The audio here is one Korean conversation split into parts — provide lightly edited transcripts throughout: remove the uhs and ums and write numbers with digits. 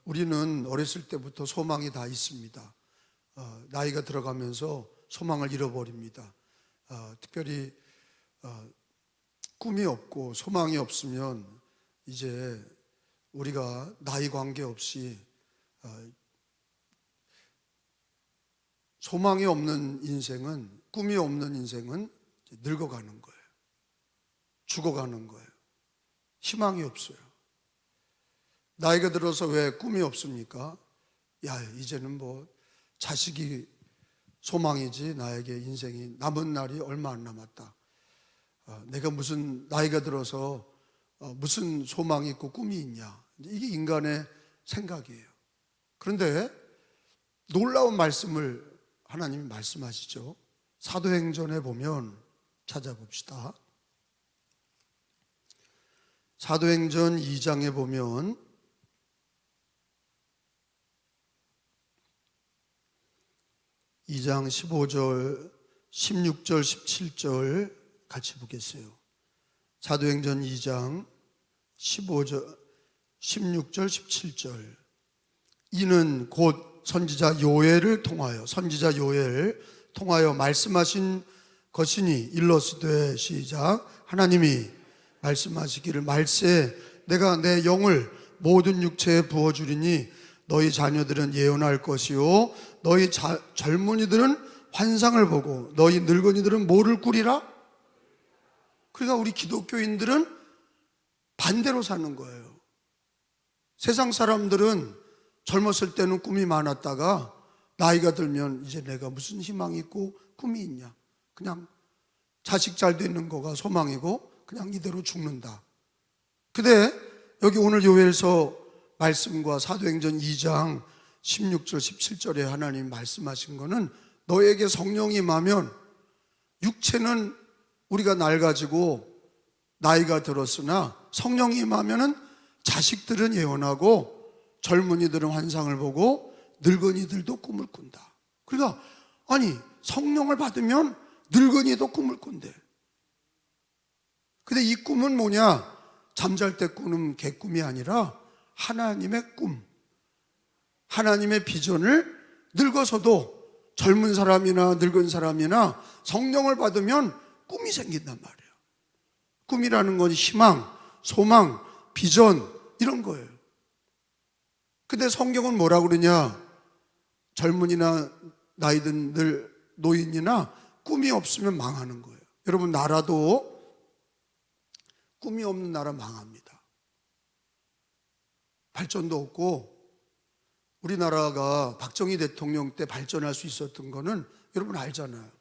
우리는 어렸을 때부터 소망이 다 있습니다. 나이가 들어가면서 소망을 잃어버립니다. 특별히 꿈이 없고 소망이 없으면 이제 우리가 나이 관계없이 소망이 없는 인생은, 꿈이 없는 인생은 늙어가는 거예요. 죽어가는 거예요. 희망이 없어요. 나이가 들어서 왜 꿈이 없습니까? 이제는 뭐 자식이 소망이지 나에게 인생이 남은 날이 얼마 안 남았다. 내가 무슨 나이가 들어서 무슨 소망이 있고 꿈이 있냐. 이게 인간의 생각이에요. 그런데 놀라운 말씀을 하나님이 말씀하시죠. 사도행전에 보면 찾아봅시다. 사도행전 2장에 보면 2장 15절, 16절, 17절 같이 보겠어요. 사도행전 2장 15절, 16절, 17절. 이는 곧 선지자 요엘을 통하여 말씀하신 것이니 일러스되 시작. 하나님이 말씀하시기를 말세 내가 내 영을 모든 육체에 부어주리니 너희 자녀들은 예언할 것이요 너희 젊은이들은 환상을 보고 너희 늙은이들은 뭐를 꾸리라? 그러니까 우리 기독교인들은 반대로 사는 거예요. 세상 사람들은 젊었을 때는 꿈이 많았다가 나이가 들면 이제 내가 무슨 희망이 있고 꿈이 있냐. 그냥 자식 잘 되는 거가 소망이고 그냥 이대로 죽는다. 근데 여기 오늘 요엘서 말씀과 사도행전 2장 16절 17절에 하나님 말씀하신 거는 너에게 성령이 임하면 육체는 우리가 낡아지고 나이가 들었으나 성령이 임하면은 자식들은 예언하고 젊은이들은 환상을 보고 늙은이들도 꿈을 꾼다. 그러니까 아니 성령을 받으면 늙은이도 꿈을 꾼대. 근데 이 꿈은 뭐냐? 잠잘 때 꾸는 개꿈이 아니라 하나님의 꿈, 하나님의 비전을 늙어서도 젊은 사람이나 늙은 사람이나 성령을 받으면 꿈이 생긴단 말이에요. 꿈이라는 건 희망, 소망, 비전 이런 거예요. 근데 성경은 뭐라 그러냐? 젊은이나 나이든 노인이나 꿈이 없으면 망하는 거예요. 여러분 나라도 꿈이 없는 나라 망합니다. 발전도 없고 우리나라가 박정희 대통령 때 발전할 수 있었던 거는 여러분 알잖아요.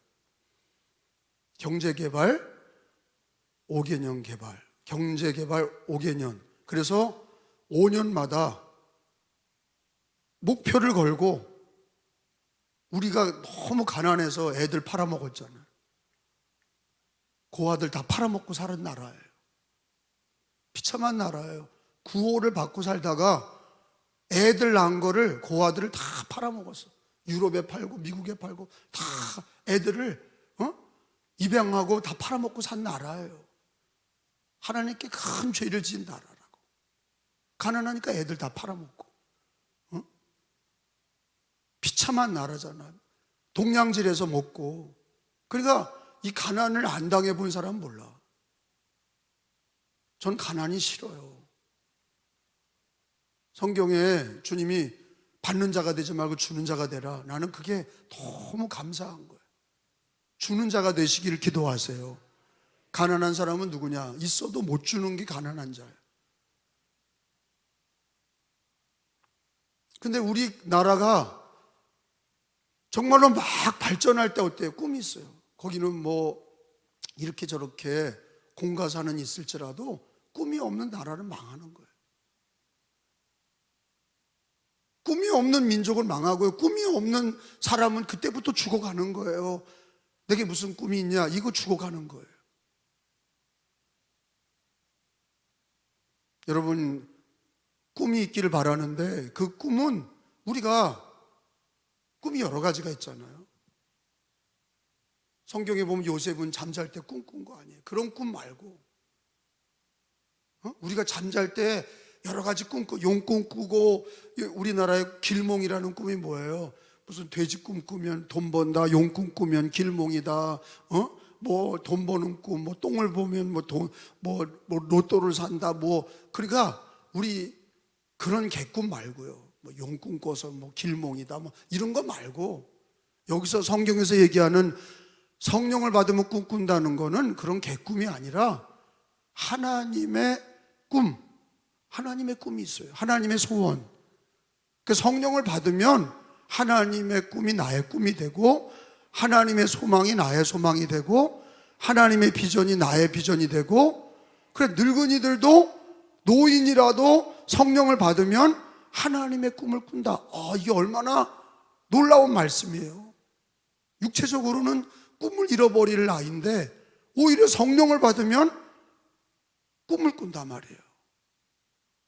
경제개발 5개년 개발, 경제개발 5개년. 그래서 5년마다 목표를 걸고 우리가 너무 가난해서 애들 팔아먹었잖아요. 고아들 다 팔아먹고 사는 나라예요. 비참한 나라예요. 구호를 받고 살다가 애들 낳은 거를 고아들을 다 팔아먹었어. 유럽에 팔고 미국에 팔고 다 애들을 입양하고 다 팔아먹고 산 나라예요. 하나님께 큰 죄를 지은 나라라고. 가난하니까 애들 다 팔아먹고 비참한 나라잖아요. 동양질에서 먹고. 그러니까 이 가난을 안 당해본 사람은 몰라. 전 가난이 싫어요. 성경에 주님이 받는 자가 되지 말고 주는 자가 되라. 나는 그게 너무 감사한 거예요. 주는 자가 되시기를 기도하세요. 가난한 사람은 누구냐? 있어도 못 주는 게 가난한 자예요. 근데 우리나라가 정말로 막 발전할 때 어때요? 꿈이 있어요. 거기는 뭐 이렇게 저렇게 공가사는 있을지라도 꿈이 없는 나라는 망하는 거예요. 꿈이 없는 민족은 망하고요. 꿈이 없는 사람은 그때부터 죽어가는 거예요. 내게 무슨 꿈이 있냐? 이거 죽어가는 거예요. 여러분 꿈이 있기를 바라는데 그 꿈은 우리가 꿈이 여러 가지가 있잖아요. 성경에 보면 요셉은 잠잘 때 꿈 꾼 거 아니에요. 그런 꿈 말고 우리가 잠잘 때 여러 가지 용꿈 꾸고, 우리나라의 길몽이라는 꿈이 뭐예요? 무슨 돼지 꿈 꾸면 돈 번다, 용꿈 꾸면 길몽이다, 뭐 돈 버는 꿈, 뭐 똥을 보면 뭐 로또를 산다, 그러니까 우리 그런 개꿈 말고요. 뭐 용꿈 꿔서 뭐 길몽이다, 뭐 이런 거 말고, 여기서 성경에서 얘기하는 성령을 받으면 꿈꾼다는 거는 그런 개꿈이 아니라 하나님의 꿈이 있어요. 하나님의 소원. 그 성령을 받으면 하나님의 꿈이 나의 꿈이 되고, 하나님의 소망이 나의 소망이 되고, 하나님의 비전이 나의 비전이 되고, 그래 늙은이들도 노인이라도 성령을 받으면 하나님의 꿈을 꾼다. 이게 얼마나 놀라운 말씀이에요. 육체적으로는 꿈을 잃어버릴 나이인데 오히려 성령을 받으면 꿈을 꾼단 말이에요.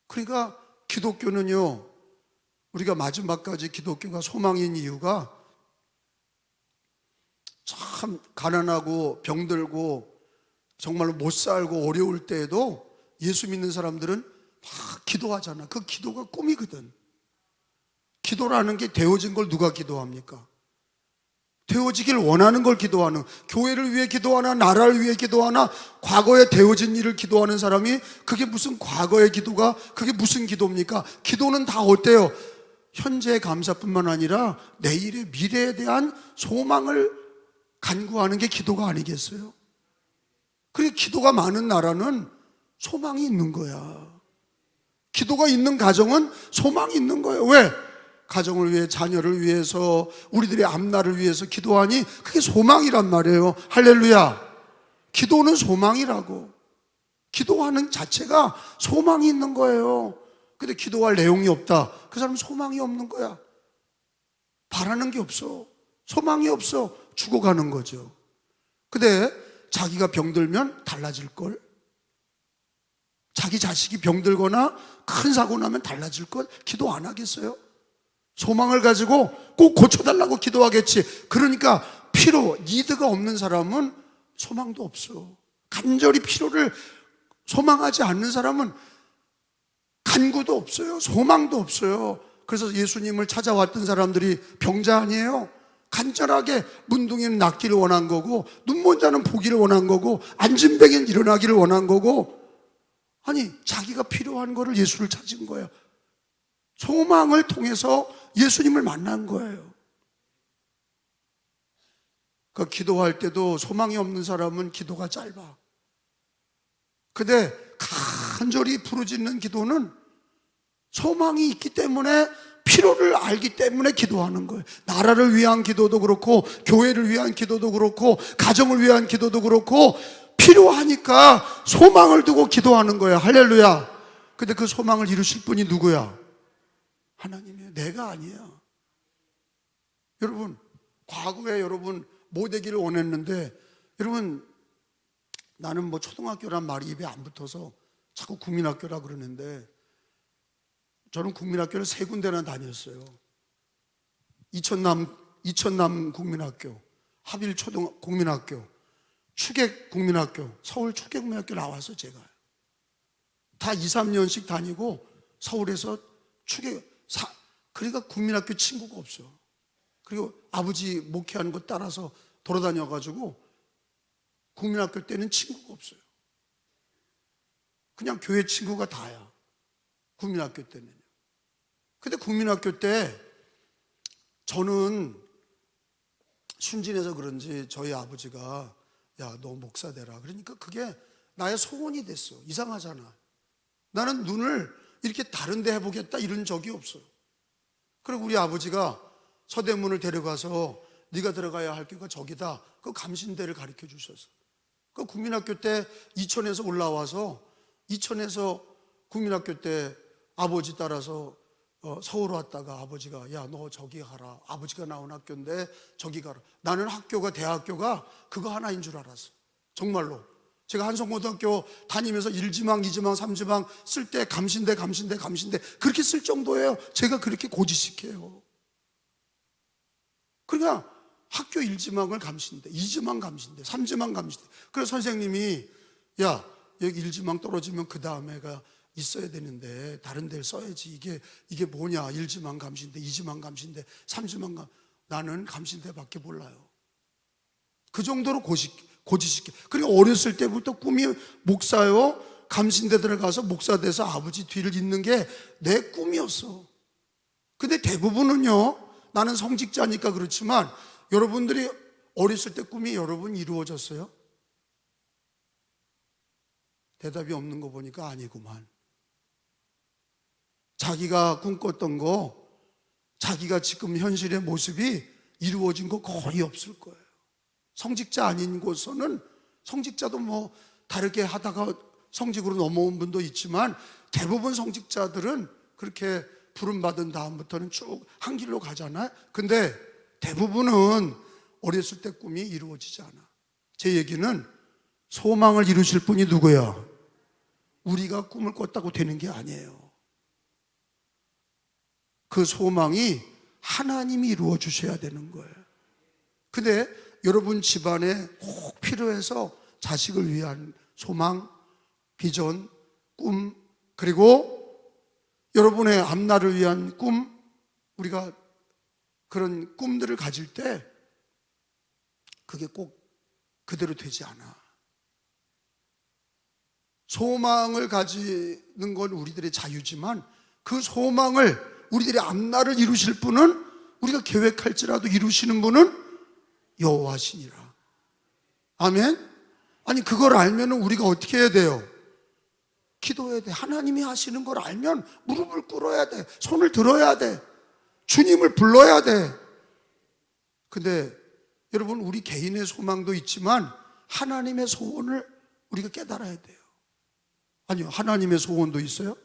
그러니까 기독교는요, 우리가 마지막까지 기독교가 소망인 이유가, 참 가난하고 병들고 정말로 못 살고 어려울 때에도 예수 믿는 사람들은 막 기도하잖아. 그 기도가 꿈이거든. 기도라는 게 되어진 걸 누가 기도합니까? 되어지길 원하는 걸 기도하는, 교회를 위해 기도하나 나라를 위해 기도하나 과거에 되어진 일을 기도하는 사람이, 그게 무슨 과거의 기도가, 그게 무슨 기도입니까? 기도는 다 어때요? 현재의 감사뿐만 아니라 내일의 미래에 대한 소망을 간구하는 게 기도가 아니겠어요? 그래 기도가 많은 나라는 소망이 있는 거야. 기도가 있는 가정은 소망이 있는 거예요. 왜? 가정을 위해, 자녀를 위해서, 우리들의 앞날을 위해서 기도하니 그게 소망이란 말이에요. 할렐루야. 기도는 소망이라고. 기도하는 자체가 소망이 있는 거예요. 근데 기도할 내용이 없다, 그 사람은 소망이 없는 거야. 바라는 게 없어. 소망이 없어. 죽어가는 거죠. 근데 자기가 병들면 달라질걸? 자기 자식이 병들거나 큰 사고 나면 달라질걸? 기도 안 하겠어요? 소망을 가지고 꼭 고쳐달라고 기도하겠지. 그러니까 필요, 니드가 없는 사람은 소망도 없어. 간절히 필요를 소망하지 않는 사람은 간구도 없어요. 소망도 없어요. 그래서 예수님을 찾아왔던 사람들이 병자 아니에요? 간절하게 문둥이는 낫기를 원한 거고, 눈먼 자는 보기를 원한 거고, 앉은 뱅이는 일어나기를 원한 거고, 아니 자기가 필요한 거를 예수를 찾은 거예요. 소망을 통해서 예수님을 만난 거예요. 그 기도할 때도 소망이 없는 사람은 기도가 짧아. 근데 간절히 부르짖는 기도는 소망이 있기 때문에, 필요를 알기 때문에 기도하는 거예요. 나라를 위한 기도도 그렇고, 교회를 위한 기도도 그렇고, 가정을 위한 기도도 그렇고, 필요하니까 소망을 두고 기도하는 거예요. 할렐루야. 근데 그 소망을 이루실 분이 누구야? 하나님이에요. 내가 아니야. 여러분, 과거에 여러분 뭐 되기를 원했는데, 여러분 나는 뭐 초등학교란 말이 입에 안 붙어서 자꾸 국민학교라 그러는데, 저는 국민학교를 3군데나 다녔어요. 이천남 국민학교, 하빌초등 국민학교, 추계 국민학교, 서울 추계 국민학교 나와서 제가 다 2, 3년씩 다니고 서울에서 그러니까 국민학교 친구가 없어. 그리고 아버지 목회하는 거 따라서 돌아다녀가지고 국민학교 때는 친구가 없어요. 그냥 교회 친구가 다야, 국민학교 때는요. 근데 국민학교 때 저는 순진해서 그런지 저희 아버지가 야, 너 목사 되라 그러니까 그게 나의 소원이 됐어. 이상하잖아. 나는 눈을 이렇게 다른 데 해보겠다 이런 적이 없어. 그리고 우리 아버지가 서대문을 데려가서 네가 들어가야 할 교가 저기다, 그 감신대를 가르쳐 주셨어. 그 국민학교 때 이천에서 올라와서, 이천에서 국민학교 때 아버지 따라서 서울 왔다가 아버지가 야, 너 저기 가라. 아버지가 나온 학교인데 저기 가라. 나는 학교가, 대학교가 그거 하나인 줄 알았어. 정말로. 제가 한성고등학교 다니면서 1지망, 2지망, 3지망 쓸 때 감신대 그렇게 쓸 정도예요. 제가 그렇게 고지식해요. 그러니까 학교 1지망을 감신대, 2지망 감신대, 3지망 감신대. 그래서 선생님이 야, 여기 1지망 떨어지면 그 다음에가 있어야 되는데 다른 데를 써야지. 이게 뭐냐? 1지만 감시인데 2지만 감시인데 3지만 감. 나는 감시인데밖에 몰라요. 그 정도로 고지식해. 그리고 어렸을 때부터 꿈이 목사요, 감신대 들어가서 목사 돼서 아버지 뒤를 잇는 게 내 꿈이었어. 근데 대부분은요, 나는 성직자니까 그렇지만 여러분들이 어렸을 때 꿈이 여러분 이루어졌어요? 대답이 없는 거 보니까 아니구만. 자기가 꿈꿨던 거, 자기가 지금 현실의 모습이 이루어진 거 거의 없을 거예요. 성직자 아닌 곳에서는 성직자도 뭐 다르게 하다가 성직으로 넘어온 분도 있지만 대부분 성직자들은 그렇게 부름받은 다음부터는 쭉 한 길로 가잖아요. 근데 대부분은 어렸을 때 꿈이 이루어지지 않아. 제 얘기는 소망을 이루실 분이 누구야? 우리가 꿈을 꿨다고 되는 게 아니에요. 그 소망이 하나님이 이루어 주셔야 되는 거예요. 근데 여러분 집안에 꼭 필요해서 자식을 위한 소망, 비전, 꿈, 그리고 여러분의 앞날을 위한 꿈, 우리가 그런 꿈들을 가질 때 그게 꼭 그대로 되지 않아. 소망을 가지는 건 우리들의 자유지만 그 소망을 우리들의 앞날을 이루실 분은, 우리가 계획할지라도 이루시는 분은 여호와시니라. 아멘? 아니 그걸 알면 우리가 어떻게 해야 돼요? 기도해야 돼. 하나님이 하시는 걸 알면 무릎을 꿇어야 돼. 손을 들어야 돼. 주님을 불러야 돼. 근데 여러분, 우리 개인의 소망도 있지만 하나님의 소원을 우리가 깨달아야 돼요. 아니요, 하나님의 소원도 있어요?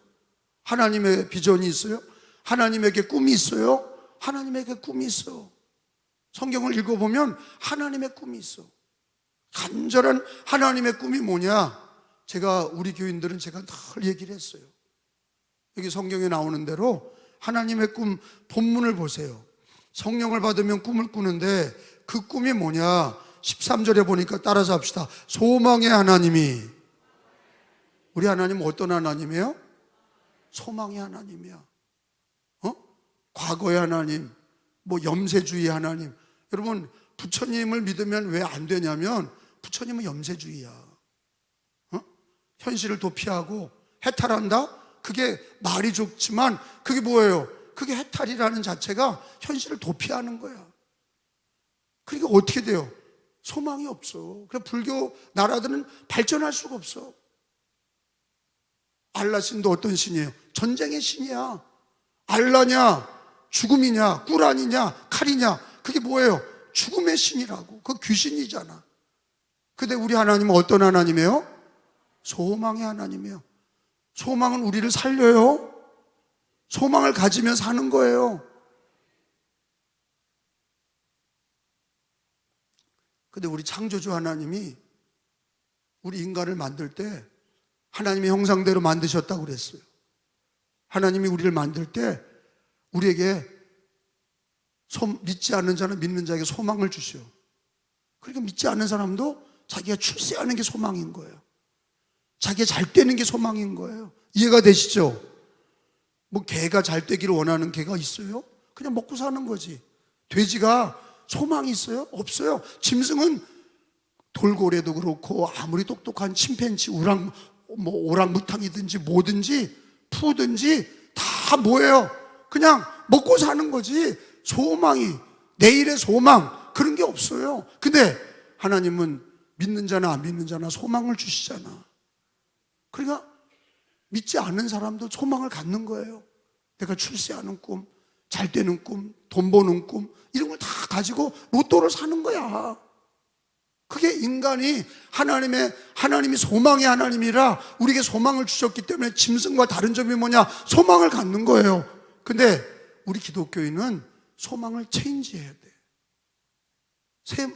하나님의 비전이 있어요? 하나님에게 꿈이 있어요? 하나님에게 꿈이 있어. 성경을 읽어보면 하나님의 꿈이 있어. 간절한 하나님의 꿈이 뭐냐? 우리 교인들은 제가 늘 얘기를 했어요. 여기 성경에 나오는 대로 하나님의 꿈 본문을 보세요. 성령을 받으면 꿈을 꾸는데 그 꿈이 뭐냐? 13절에 보니까 따라서 합시다. 소망의 하나님이. 우리 하나님은 어떤 하나님이에요? 소망의 하나님이야. 과거의 하나님, 뭐 염세주의 하나님. 여러분, 부처님을 믿으면 왜 안 되냐면 부처님은 염세주의야. 현실을 도피하고 해탈한다? 그게 말이 좋지만 그게 뭐예요? 그게 해탈이라는 자체가 현실을 도피하는 거야. 그러니까 어떻게 돼요? 소망이 없어. 그래서 불교 나라들은 발전할 수가 없어. 알라 신도 어떤 신이에요? 전쟁의 신이야. 알라냐? 죽음이냐? 꾸란이냐? 칼이냐? 그게 뭐예요? 죽음의 신이라고. 그 귀신이잖아. 근데 우리 하나님은 어떤 하나님이에요? 소망의 하나님이에요. 소망은 우리를 살려요. 소망을 가지면 사는 거예요. 근데 우리 창조주 하나님이 우리 인간을 만들 때 하나님의 형상대로 만드셨다고 그랬어요. 하나님이 우리를 만들 때 우리에게 믿지 않는 자는 믿는 자에게 소망을 주셔. 그러니까 믿지 않는 사람도 자기가 출세하는 게 소망인 거예요. 자기가 잘 되는 게 소망인 거예요. 이해가 되시죠? 뭐 개가 잘 되기를 원하는 개가 있어요? 그냥 먹고 사는 거지. 돼지가 소망이 있어요? 없어요. 짐승은 돌고래도 그렇고 아무리 똑똑한 침팬지, 오랑우탕이든지 뭐든지 푸든지 다 뭐예요? 그냥 먹고 사는 거지. 소망이, 내일의 소망, 그런 게 없어요. 근데 하나님은 믿는 자나 안 믿는 자나 소망을 주시잖아. 그러니까 믿지 않는 사람도 소망을 갖는 거예요. 내가 출세하는 꿈, 잘 되는 꿈, 돈 버는 꿈, 이런 걸 다 가지고 로또를 사는 거야. 그게 인간이 하나님이 소망의 하나님이라 우리에게 소망을 주셨기 때문에 짐승과 다른 점이 뭐냐? 소망을 갖는 거예요. 근데 우리 기독교인은 소망을 체인지해야 돼.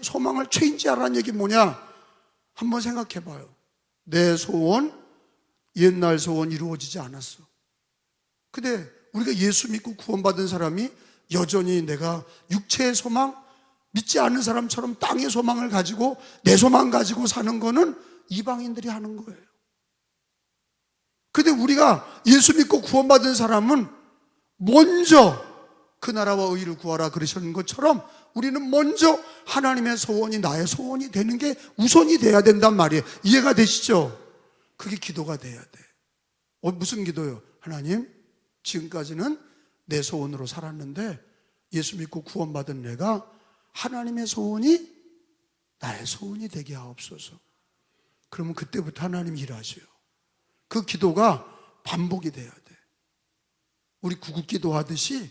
소망을 체인지하라는 얘기 뭐냐? 한번 생각해 봐요. 내 소원, 옛날 소원 이루어지지 않았어. 근데 우리가 예수 믿고 구원받은 사람이 여전히 내가 육체의 소망, 믿지 않는 사람처럼 땅의 소망을 가지고 내 소망 가지고 사는 거는 이방인들이 하는 거예요. 근데 우리가 예수 믿고 구원받은 사람은 먼저 그 나라와 의를 구하라 그러시는 것처럼 우리는 먼저 하나님의 소원이 나의 소원이 되는 게 우선이 돼야 된단 말이에요. 이해가 되시죠? 그게 기도가 돼야 돼. 무슨 기도요? 하나님, 지금까지는 내 소원으로 살았는데 예수 믿고 구원받은 내가 하나님의 소원이 나의 소원이 되게 하옵소서. 그러면 그때부터 하나님이 일하셔요. 그 기도가 반복이 돼야 돼. 우리 구국 기도하듯이,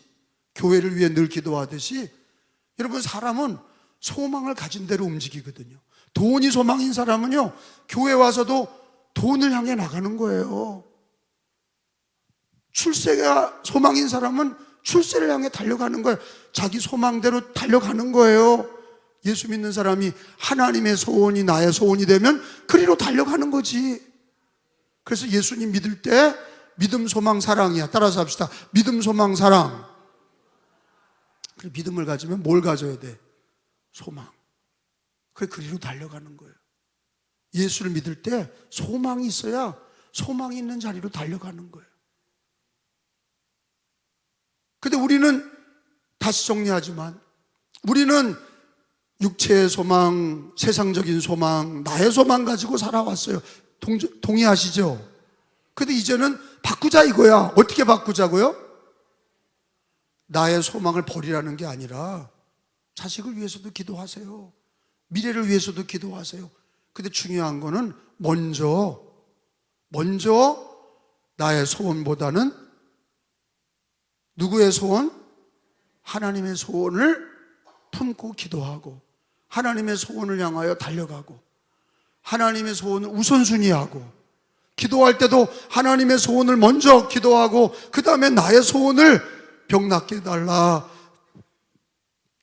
교회를 위해 늘 기도하듯이, 여러분, 사람은 소망을 가진 대로 움직이거든요. 돈이 소망인 사람은요, 교회 와서도 돈을 향해 나가는 거예요. 출세가 소망인 사람은 출세를 향해 달려가는 거예요. 자기 소망대로 달려가는 거예요. 예수 믿는 사람이 하나님의 소원이 나의 소원이 되면 그리로 달려가는 거지. 그래서 예수님 믿을 때 믿음, 소망, 사랑이야. 따라서 합시다. 믿음, 소망, 사랑. 그래, 믿음을 가지면 뭘 가져야 돼? 소망. 그래, 그리로 달려가는 거예요. 예수를 믿을 때 소망이 있어야 소망이 있는 자리로 달려가는 거예요. 근데 우리는, 다시 정리하지만, 우리는 육체의 소망, 세상적인 소망, 나의 소망 가지고 살아왔어요. 동의하시죠? 근데 이제는 바꾸자 이거야. 어떻게 바꾸자고요? 나의 소망을 버리라는 게 아니라 자식을 위해서도 기도하세요. 미래를 위해서도 기도하세요. 근데 중요한 거는 먼저 나의 소원보다는 누구의 소원? 하나님의 소원을 품고 기도하고, 하나님의 소원을 향하여 달려가고, 하나님의 소원을 우선순위하고, 기도할 때도 하나님의 소원을 먼저 기도하고, 그 다음에 나의 소원을 병 낫게 해달라,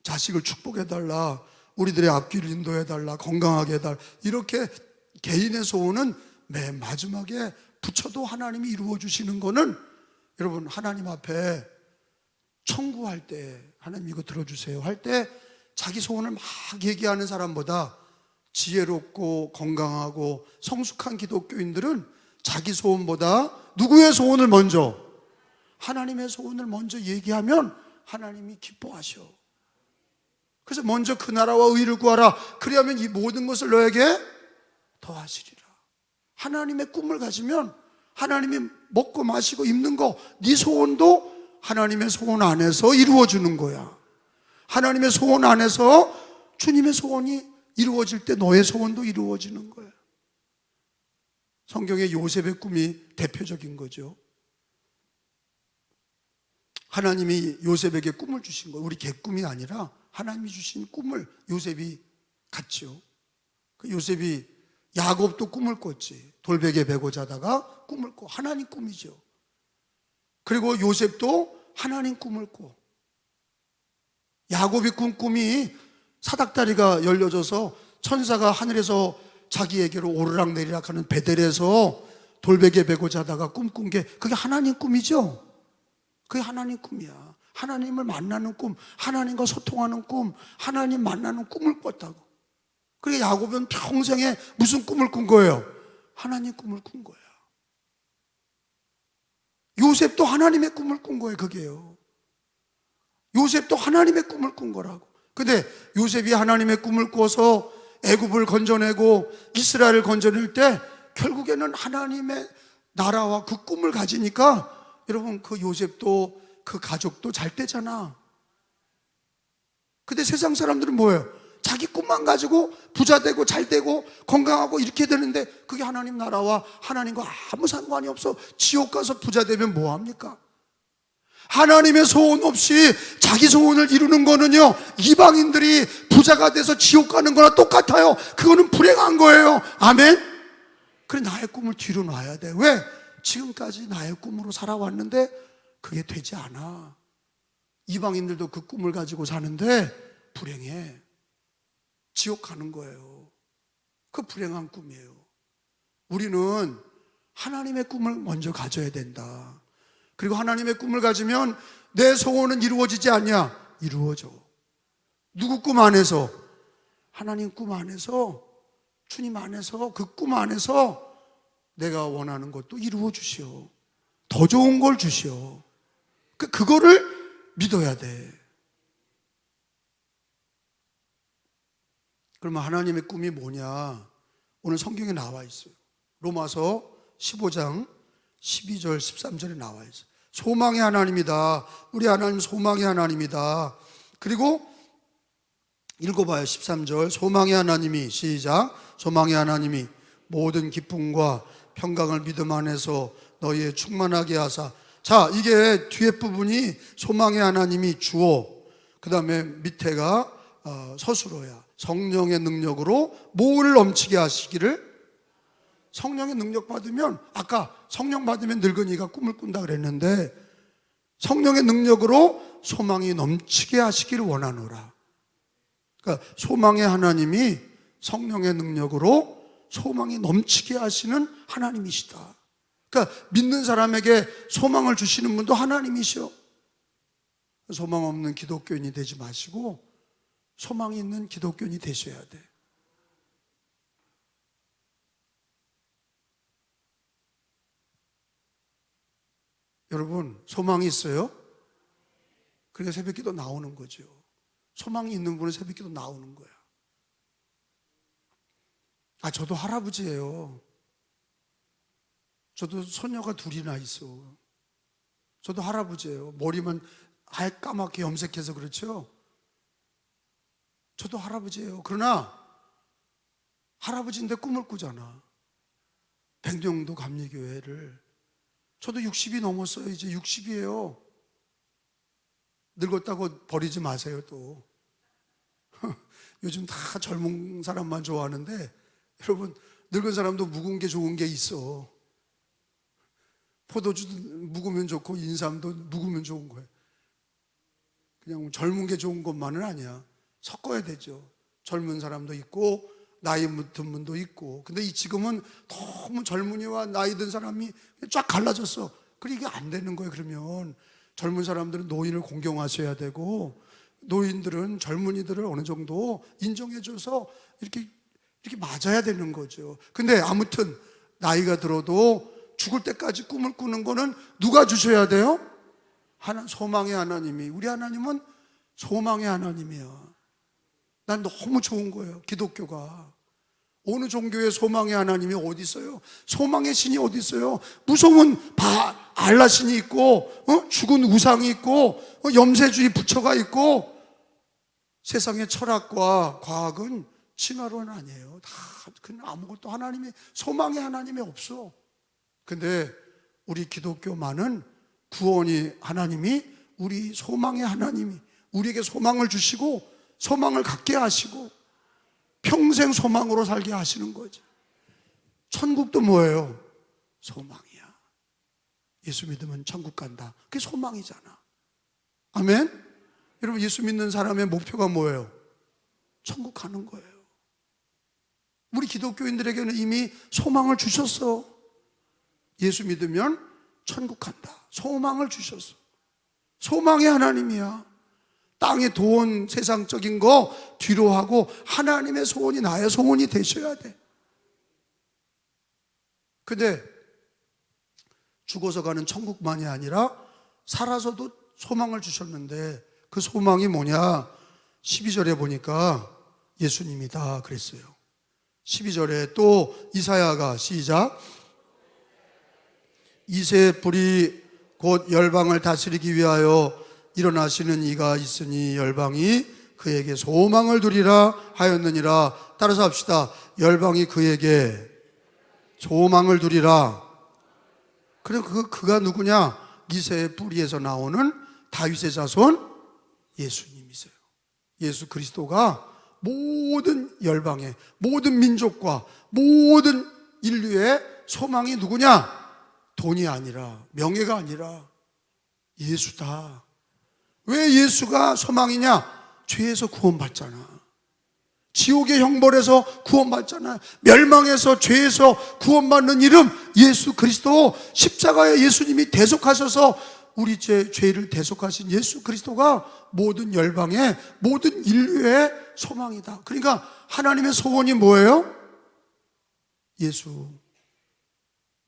자식을 축복해달라, 우리들의 앞길을 인도해달라, 건강하게 해달라, 이렇게 개인의 소원은 맨 마지막에 붙여도 하나님이 이루어 주시는 거는, 여러분, 하나님 앞에 청구할 때, 하나님 이거 들어주세요 할 때 자기 소원을 막 얘기하는 사람보다 지혜롭고 건강하고 성숙한 기독교인들은 자기 소원보다 누구의 소원을 먼저? 하나님의 소원을 먼저 얘기하면 하나님이 기뻐하셔. 그래서 먼저 그 나라와 의를 구하라. 그리하면 이 모든 것을 너에게 더하시리라. 하나님의 꿈을 가지면 하나님이 먹고 마시고 입는 거, 네 소원도 하나님의 소원 안에서 이루어주는 거야. 하나님의 소원 안에서 주님의 소원이 이루어질 때 너의 소원도 이루어지는 거야. 성경에 요셉의 꿈이 대표적인 거죠. 하나님이 요셉에게 꿈을 주신 거예요. 우리 개꿈이 아니라 하나님이 주신 꿈을 요셉이 갔죠. 그 요셉이 야곱도 꿈을 꿨지. 돌베개 베고 자다가 꿈을 꿔. 하나님 꿈이죠. 그리고 요셉도 하나님 꿈을 꿔. 야곱이 꾼 꿈이 사닥다리가 열려져서 천사가 하늘에서 자기에게로 오르락내리락 하는 베델에서 돌베개 베고 자다가 꿈꾼 게, 그게 하나님 꿈이죠. 그게 하나님 꿈이야. 하나님을 만나는 꿈, 하나님과 소통하는 꿈, 하나님 만나는 꿈을 꿨다고. 그게 야곱은 평생에 무슨 꿈을 꾼 거예요? 하나님 꿈을 꾼 거야. 요셉도 하나님의 꿈을 꾼 거예요. 그게요. 요셉도 하나님의 꿈을 꾼 거라고. 근데 요셉이 하나님의 꿈을 꿔서 애굽을 건져내고 이스라엘을 건져낼 때 결국에는 하나님의 나라와 그 꿈을 가지니까, 여러분, 그 요셉도 그 가족도 잘 되잖아. 근데 세상 사람들은 뭐예요? 자기 꿈만 가지고 부자 되고 잘 되고 건강하고 이렇게 되는데, 그게 하나님 나라와 하나님과 아무 상관이 없어. 지옥 가서 부자 되면 뭐 합니까? 하나님의 소원 없이 자기 소원을 이루는 거는요, 이방인들이 부자가 돼서 지옥 가는 거나 똑같아요. 그거는 불행한 거예요. 아멘? 그래, 나의 꿈을 뒤로 놔야 돼. 왜? 지금까지 나의 꿈으로 살아왔는데 그게 되지 않아. 이방인들도 그 꿈을 가지고 사는데 불행해. 지옥 가는 거예요. 그 불행한 꿈이에요. 우리는 하나님의 꿈을 먼저 가져야 된다. 그리고 하나님의 꿈을 가지면 내 소원은 이루어지지 않냐? 이루어져. 누구 꿈 안에서? 하나님 꿈 안에서, 주님 안에서, 그 꿈 안에서 내가 원하는 것도 이루어 주시오. 더 좋은 걸 주시오. 그거를 믿어야 돼. 그러면 하나님의 꿈이 뭐냐? 오늘 성경에 나와 있어요. 로마서 15장 12절 13절에 나와 있어요. 소망의 하나님이다. 우리 하나님 소망의 하나님이다. 그리고 읽어봐요. 13절. 소망의 하나님이, 시작. 소망의 하나님이 모든 기쁨과 평강을 믿음 안에서 너희의 충만하게 하사. 자, 이게 뒤에 부분이 소망의 하나님이 주어, 그 다음에 밑에가 서술어야. 성령의 능력으로 뭘 넘치게 하시기를. 성령의 능력 받으면, 아까 성령 받으면 늙은이가 꿈을 꾼다 그랬는데, 성령의 능력으로 소망이 넘치게 하시기를 원하노라. 그러니까 소망의 하나님이 성령의 능력으로 소망이 넘치게 하시는 하나님이시다. 그러니까 믿는 사람에게 소망을 주시는 분도 하나님이시오. 소망 없는 기독교인이 되지 마시고 소망이 있는 기독교인이 되셔야 돼. 여러분, 소망이 있어요? 그래서 새벽기도 나오는 거죠. 소망이 있는 분은 새벽기도 나오는 거야. 저도 할아버지예요. 저도 손녀가 둘이나 있어. 저도 할아버지예요. 머리만 까맣게 염색해서 그렇죠. 저도 할아버지예요. 그러나 할아버지인데 꿈을 꾸잖아. 백령도 감리교회를. 저도 60이 넘었어요. 이제 60이에요. 늙었다고 버리지 마세요. 또 요즘 다 젊은 사람만 좋아하는데, 여러분, 늙은 사람도 묵은 게 좋은 게 있어. 포도주도 묵으면 좋고 인삼도 묵으면 좋은 거예요. 그냥 젊은 게 좋은 것만은 아니야. 섞어야 되죠. 젊은 사람도 있고 나이 든 분도 있고. 근데 지금은 너무 젊은이와 나이 든 사람이 쫙 갈라졌어. 그래, 이게 안 되는 거예요. 그러면 젊은 사람들은 노인을 공경하셔야 되고, 노인들은 젊은이들을 어느 정도 인정해줘서 이렇게 맞아야 되는 거죠. 근데 아무튼 나이가 들어도 죽을 때까지 꿈을 꾸는 거는 누가 주셔야 돼요? 소망의 하나님이. 우리 하나님은 소망의 하나님이야. 난 너무 좋은 거예요. 기독교가. 어느 종교에 소망의 하나님이 어디 있어요? 소망의 신이 어디 있어요? 무서운 알라 신이 있고, 죽은 우상이 있고, 염세주의 부처가 있고. 세상의 철학과 과학은 진화론 아니에요. 다 그냥 아무것도 하나님의 소망의 하나님이 없어. 근데 우리 기독교만은 구원이 하나님이, 우리 소망의 하나님이 우리에게 소망을 주시고 소망을 갖게 하시고 평생 소망으로 살게 하시는 거죠. 천국도 뭐예요? 소망이야. 예수 믿으면 천국 간다. 그게 소망이잖아. 아멘? 여러분, 예수 믿는 사람의 목표가 뭐예요? 천국 가는 거예요. 우리 기독교인들에게는 이미 소망을 주셨어. 예수 믿으면 천국 간다. 소망을 주셨어. 소망의 하나님이야. 땅의 돈, 세상적인 거 뒤로 하고 하나님의 소원이 나의 소원이 되셔야 돼. 근데 죽어서 가는 천국만이 아니라 살아서도 소망을 주셨는데, 그 소망이 뭐냐? 12절에 보니까 예수님이다 그랬어요. 12절에 또 이사야가, 시작. 이새의 뿔이 곧 열방을 다스리기 위하여 일어나시는 이가 있으니 열방이 그에게 소망을 두리라 하였느니라. 따라서 합시다. 열방이 그에게 소망을 두리라. 그럼 그가 누구냐? 이새의 뿌리에서 나오는 다윗의 자손 예수님이세요. 예수 그리스도가 모든 열방의, 모든 민족과 모든 인류의 소망이 누구냐? 돈이 아니라, 명예가 아니라 예수다. 왜 예수가 소망이냐? 죄에서 구원받잖아. 지옥의 형벌에서 구원받잖아. 멸망에서, 죄에서 구원받는 이름 예수 그리스도. 십자가에 예수님이 대속하셔서 우리 죄를 대속하신 예수 그리스도가 모든 열방의, 모든 인류의 소망이다. 그러니까 하나님의 소원이 뭐예요? 예수.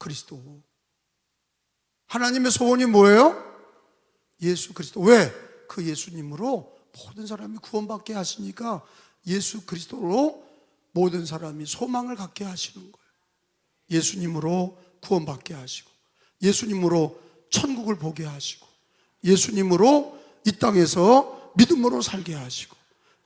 그리스도. 하나님의 소원이 뭐예요? 예수 그리스도. 왜? 그 예수님으로 모든 사람이 구원받게 하시니까 예수 그리스도로 모든 사람이 소망을 갖게 하시는 거예요. 예수님으로 구원받게 하시고, 예수님으로 천국을 보게 하시고, 예수님으로 이 땅에서 믿음으로 살게 하시고,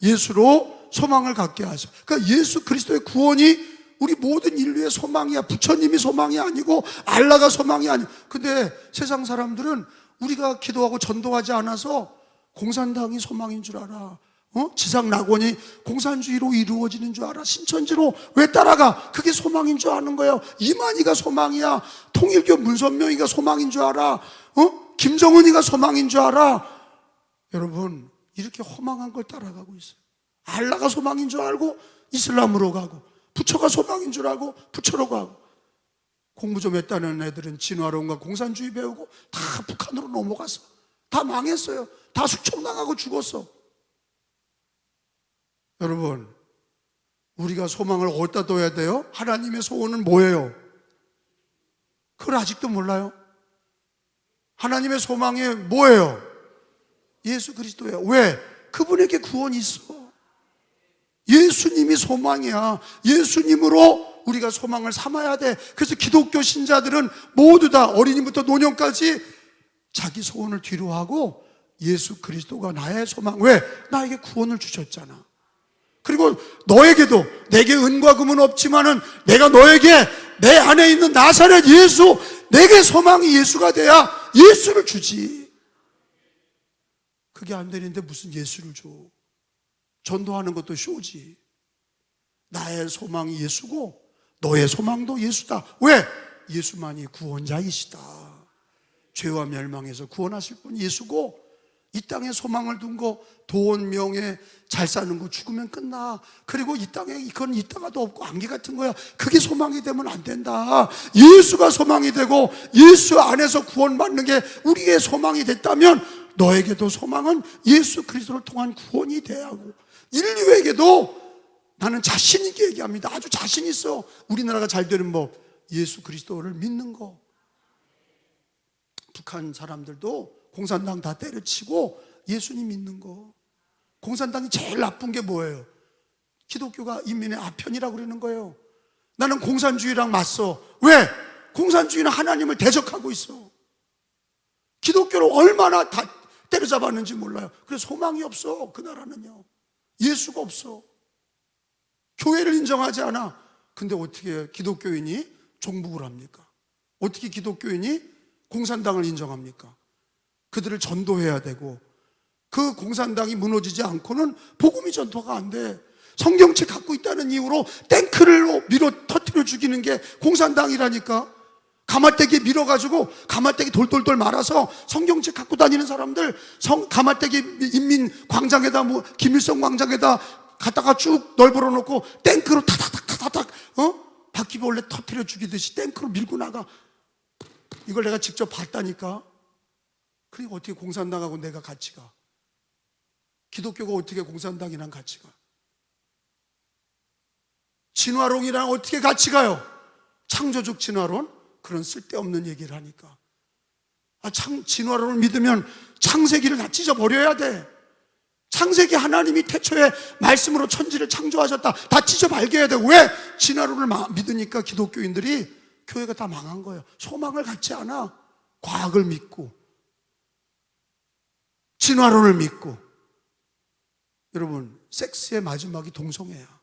예수로 소망을 갖게 하시고. 그러니까 예수 그리스도의 구원이 우리 모든 인류의 소망이야. 부처님이 소망이 아니고 알라가 소망이 아니고. 근데 세상 사람들은 우리가 기도하고 전도하지 않아서 공산당이 소망인 줄 알아. 지상 낙원이 공산주의로 이루어지는 줄 알아. 신천지로 왜 따라가? 그게 소망인 줄 아는 거예요. 이만희가 소망이야. 통일교 문선명이가 소망인 줄 알아. 김정은이가 소망인 줄 알아. 여러분, 이렇게 허망한 걸 따라가고 있어요. 알라가 소망인 줄 알고 이슬람으로 가고, 부처가 소망인 줄 알고 부처로 가고. 공부 좀 했다는 애들은 진화론과 공산주의 배우고 다 북한으로 넘어갔어. 다 망했어요. 다 숙청당하고 죽었어. 여러분, 우리가 소망을 어디다 둬야 돼요? 하나님의 소원은 뭐예요? 그걸 아직도 몰라요? 하나님의 소망이 뭐예요? 예수 그리스도예요. 왜? 그분에게 구원이 있어. 예수님이 소망이야. 예수님으로 우리가 소망을 삼아야 돼. 그래서 기독교 신자들은 모두 다 어린이부터 노년까지 자기 소원을 뒤로 하고 예수 그리스도가 나의 소망. 왜? 나에게 구원을 주셨잖아. 그리고 너에게도, 내게 은과 금은 없지만은 내가 너에게 내 안에 있는 나사렛 예수, 내게 소망이 예수가 돼야 예수를 주지. 그게 안 되는데 무슨 예수를 줘? 전도하는 것도 쇼지. 나의 소망이 예수고 너의 소망도 예수다. 왜? 예수만이 구원자이시다. 죄와 멸망에서 구원하실 분 예수고, 이 땅에 소망을 둔 거, 돈, 명예, 잘 사는 거 죽으면 끝나. 그리고 이 땅에 이건 있다가도 없고 안개 같은 거야. 그게 소망이 되면 안 된다. 예수가 소망이 되고 예수 안에서 구원받는 게 우리의 소망이 됐다면 너에게도 소망은 예수 그리스도를 통한 구원이 돼야 하고, 인류에게도 나는 자신 있게 얘기합니다. 아주 자신 있어. 우리나라가 잘 되는 법, 예수 그리스도를 믿는 거. 북한 사람들도 공산당 다 때려치고 예수님 믿는 거. 공산당이 제일 나쁜 게 뭐예요? 기독교가 인민의 아편이라고 그러는 거예요. 나는 공산주의랑 맞서. 왜? 공산주의는 하나님을 대적하고 있어. 기독교를 얼마나 다 때려잡았는지 몰라요. 그래서 소망이 없어. 그 나라는요. 예수가 없어. 교회를 인정하지 않아. 근데 어떻게 기독교인이 종북을 합니까? 어떻게 기독교인이 공산당을 인정합니까? 그들을 전도해야 되고, 그 공산당이 무너지지 않고는 복음이 전도가 안 돼. 성경책 갖고 있다는 이유로 탱크를 밀어 터뜨려 죽이는 게 공산당이라니까. 가마떼기 밀어가지고 가마떼기 돌돌돌 말아서 성경책 갖고 다니는 사람들 가마떼기 인민광장에다 김일성 광장에다 갖다가 쭉 널브러 놓고 탱크로 타닥타닥타닥 바퀴벌레 터뜨려 죽이듯이 탱크로 밀고 나가. 이걸 내가 직접 봤다니까. 그러니까 어떻게 공산당하고 내가 같이 가? 기독교가 어떻게 공산당이랑 같이 가? 진화론이랑 어떻게 같이 가요? 창조적 진화론? 그런 쓸데없는 얘기를 하니까. 진화론을 믿으면 창세기를 다 찢어버려야 돼. 창세기 하나님이 태초에 말씀으로 천지를 창조하셨다. 다 찢어 발견해야 돼. 왜? 진화론을 믿으니까 기독교인들이 교회가 다 망한 거예요. 소망을 갖지 않아. 과학을 믿고 진화론을 믿고. 여러분, 섹스의 마지막이 동성애야.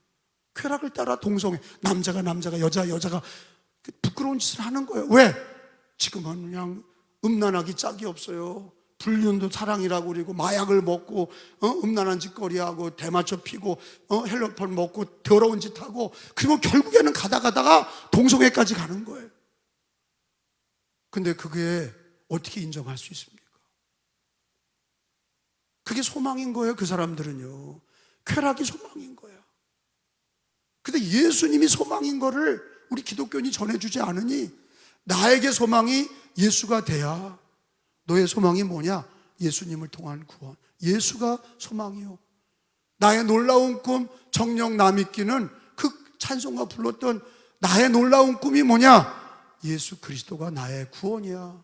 쾌락을 따라 동성애. 남자가 여자가 부끄러운 짓을 하는 거예요. 왜? 지금은 그냥 음란하기 짝이 없어요. 불륜도 사랑이라고 그러고, 마약을 먹고 음란한 짓거리하고, 대마초 피고 헬로폰 먹고 더러운 짓 하고, 그리고 결국에는 가다가 동성애까지 가는 거예요. 근데 그게 어떻게 인정할 수 있습니까? 그게 소망인 거예요. 그 사람들은요, 쾌락이 소망인 거야. 근데 예수님이 소망인 거를 우리 기독교인이 전해주지 않으니, 나에게 소망이 예수가 돼야. 너의 소망이 뭐냐? 예수님을 통한 구원. 예수가 소망이요. 나의 놀라운 꿈, 정령 남있기는 그 찬송가 불렀던 나의 놀라운 꿈이 뭐냐? 예수 그리스도가 나의 구원이야.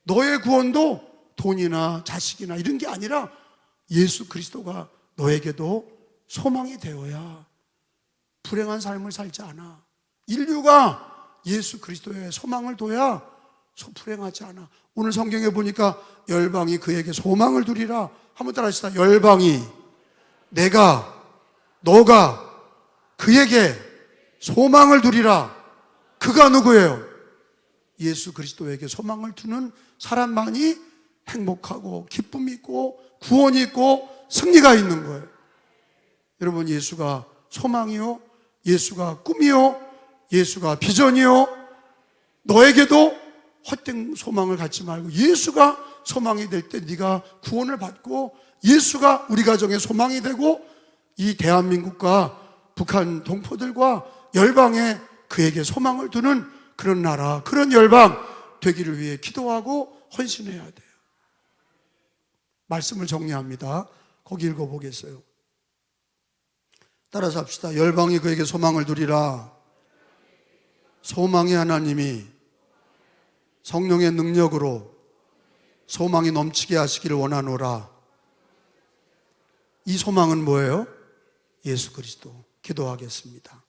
너의 구원도 돈이나 자식이나 이런 게 아니라 예수 그리스도가 너에게도 소망이 되어야 불행한 삶을 살지 않아. 인류가 예수 그리스도의 소망을 둬야 불행하지 않아. 오늘 성경에 보니까 열방이 그에게 소망을 두리라. 한번 따라 하시다. 열방이 너가 그에게 소망을 두리라. 그가 누구예요? 예수 그리스도에게 소망을 두는 사람만이 행복하고 기쁨이 있고 구원이 있고 승리가 있는 거예요. 여러분, 예수가 소망이요, 예수가 꿈이요, 예수가 비전이요. 너에게도 헛된 소망을 갖지 말고 예수가 소망이 될 때 네가 구원을 받고 예수가 우리 가정의 소망이 되고 이 대한민국과 북한 동포들과 열방에 그에게 소망을 두는 그런 나라, 그런 열방 되기를 위해 기도하고 헌신해야 돼요. 말씀을 정리합니다. 거기 읽어보겠어요. 따라서 합시다. 열방이 그에게 소망을 두리라. 소망의 하나님이 성령의 능력으로 소망이 넘치게 하시기를 원하노라. 이 소망은 뭐예요? 예수 그리스도. 기도하겠습니다.